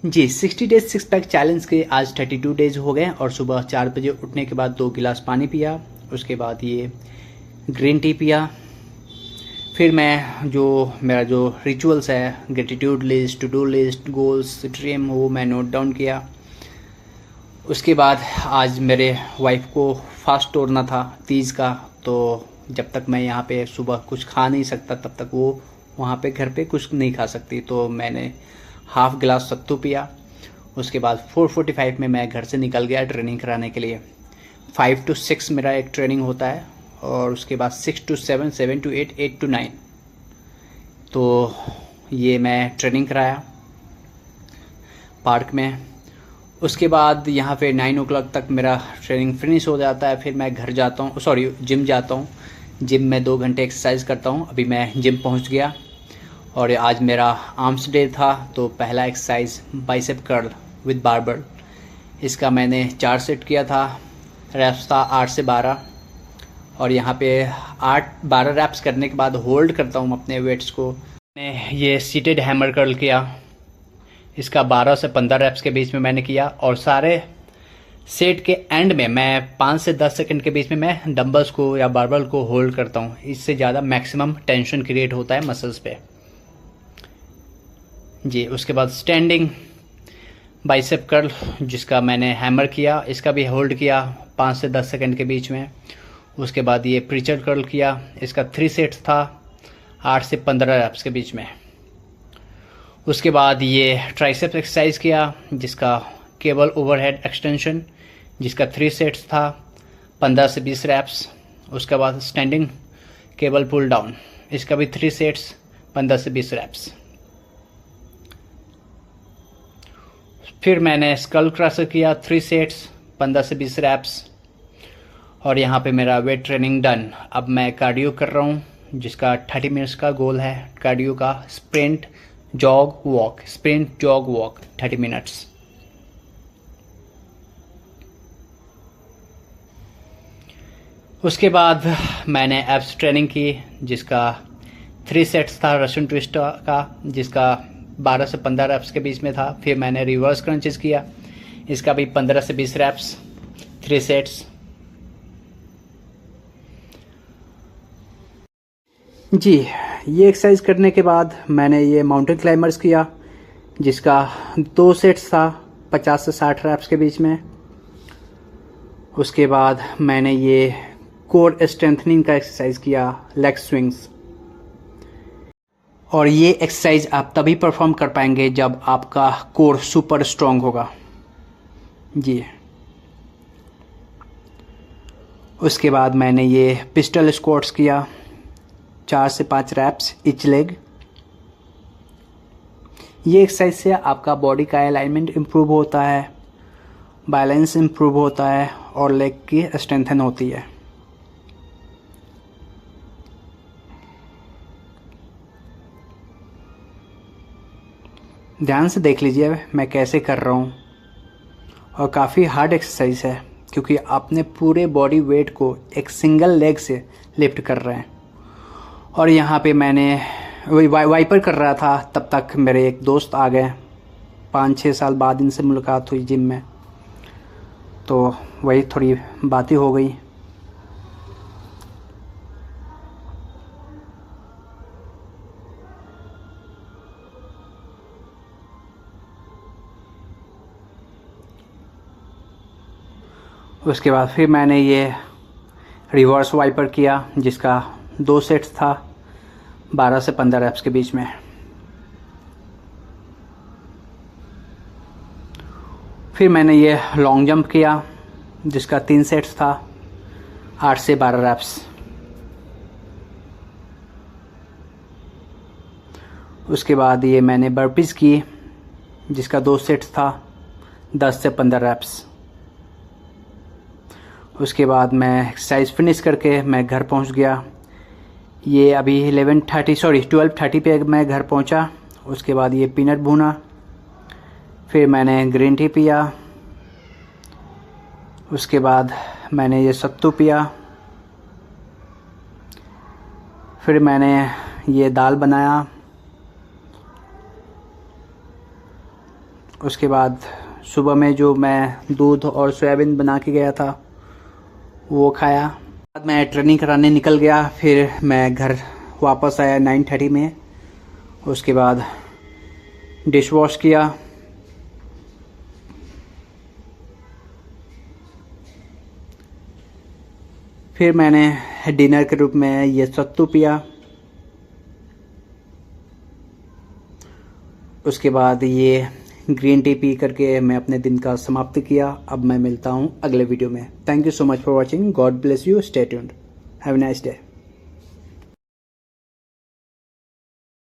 जी 60 days 6 pack challenge के आज 32 days हो गए और सुबह 4 बजे उठने के बाद 2 गिलास पानी पिया। उसके बाद ये ग्रीन टी पिया। फिर मैं मेरा जो रिचुअल्स है, gratitude list, to do list, goals, dream वो मैं नोट डाउन किया। उसके बाद आज मेरे वाइफ को फास्ट तोड़ना था तीज का, तो जब तक मैं यहाँ पे सुबह कुछ खा नहीं सकता तब तक वो वहाँ पे घर पे कुछ नहीं खा सकती, तो मैंने हाफ गिलास सत्तू पिया। उसके बाद 4:45 में मैं घर से निकल गया ट्रेनिंग कराने के लिए। 5 to 6 मेरा एक ट्रेनिंग होता है और उसके बाद 6 to 7, 7 to 8, 8 to 9, तो ये मैं ट्रेनिंग कराया पार्क में। उसके बाद यहाँ पे 9 o'clock तक मेरा ट्रेनिंग फिनिश हो जाता है। फिर मैं घर जाता हूँ, सॉरी जिम जाता हूँ। जिम में 2 घंटे एक्सरसाइज करता हूँ। अभी मैं जिम पहुँच गया और आज मेरा आर्म्स डे था, तो पहला exercise bicep curl with barbell. इसका मैंने 4 सेट किया था। रैप्स था 8 से 12 और यहाँ पे 12 रैप्स करने के बाद होल्ड करता हूँ अपने वेट्स को। मैंने ये सीटेड हैमर कर्ल किया, इसका 12 से 15 रैप्स के बीच में मैंने किया और सारे सेट के एंड में मैं 5 से 10 सेकंड के बीच में मैं डंबल्स को या बारबेल को होल्ड करता हूँ। इससे ज़्यादा मैक्सिमम टेंशन क्रिएट होता है मसल्स पे जी। उसके बाद स्टैंडिंग बाइसेप कर्ल, जिसका मैंने हैमर किया, इसका भी होल्ड किया 5 से 10 सेकंड के बीच में। उसके बाद ये प्रीचर कर्ल किया, इसका 3 सेट्स था 8 से 15 रैप्स के बीच में। उसके बाद ये ट्राइसेप्स एक्सरसाइज किया, जिसका केबल ओवरहेड एक्सटेंशन, जिसका 3 सेट्स था 15 से 20 रैप्स। उसके बाद स्टैंडिंग केबल पुल डाउन, इसका भी 3 सेट्स 15 से 20 रैप्स। फिर मैंने स्कल क्रशर किया 3 सेट्स 15 से 20 रैप्स और यहाँ पे मेरा वेट ट्रेनिंग डन। अब मैं कार्डियो कर रहा हूँ, जिसका 30 मिनट्स का गोल है कार्डियो का। Sprint jog walk, sprint jog walk 30 minutes. उसके बाद मैंने एब्स ट्रेनिंग की, जिसका 3 सेट्स था रशियन ट्विस्ट का, जिसका 12 से 15 रैप्स के बीच में था। फिर मैंने रिवर्स क्रंचेस किया, इसका भी 15 से 20 रैप्स 3 सेट्स। जी ये एक्सरसाइज करने के बाद मैंने ये माउंटेन क्लाइंबर्स किया, जिसका 2 सेट्स था 50 से 60 रैप्स के बीच में। उसके बाद मैंने ये कोर स्ट्रेंथनिंग का एक्सरसाइज किया, लेग स्विंग्स। और ये एक्सरसाइज आप तभी परफॉर्म कर पाएंगे जब आपका कोर सुपर स्ट्रांग होगा जी। उसके बाद मैंने ये पिस्टल स्क्वाट्स किया 4 से 5 रैप्स ईच लेग। ये एक्सरसाइज से आपका बॉडी का अलाइनमेंट इम्प्रूव होता है, बैलेंस इम्प्रूव होता है और लेग की स्ट्रेंथन होती है। ध्यान से देख लीजिए मैं कैसे कर रहा हूँ, और काफ़ी हार्ड एक्सरसाइज है क्योंकि आपने पूरे बॉडी वेट को एक सिंगल लेग से लिफ्ट कर रहे हैं। और यहाँ पे मैंने वाइपर कर रहा था, तब तक मेरे एक दोस्त आ गए। 5-6 साल बाद इनसे मुलाकात हुई जिम में, तो वही थोड़ी बातें हो गई। उसके बाद फिर मैंने ये रिवर्स वाइपर किया, जिसका 2 सेट्स था 12 से 15 रैप्स के बीच में। फिर मैंने ये लॉन्ग जंप किया, जिसका 3 सेट्स था 8 से 12 रैप्स। उसके बाद ये मैंने बर्पीज की, जिसका 2 सेट्स था 10 से 15 रैप्स। उसके बाद मैं एक्सरसाइज फिनिश करके मैं घर पहुंच गया। ये अभी 12:30 पे मैं घर पहुंचा। उसके बाद ये पीनट भूना, फिर मैंने ग्रीन टी पिया। उसके बाद मैंने ये सत्तू पिया। फिर मैंने ये दाल बनाया, उसके बाद सुबह में जो मैं दूध और सोयाबीन बना के गया था वो खाया। बाद मैं ट्रेनिंग कराने निकल गया, फिर मैं घर वापस आया 9:30 में। उसके बाद डिश वॉश किया, फिर मैंने डिनर के रूप में ये सत्तू पिया। उसके बाद ये ग्रीन टी पी करके मैं अपने दिन का समाप्त किया। अब मैं मिलता हूँ अगले वीडियो में। Thank you so much for watching. God bless you. Stay tuned. Have a nice day.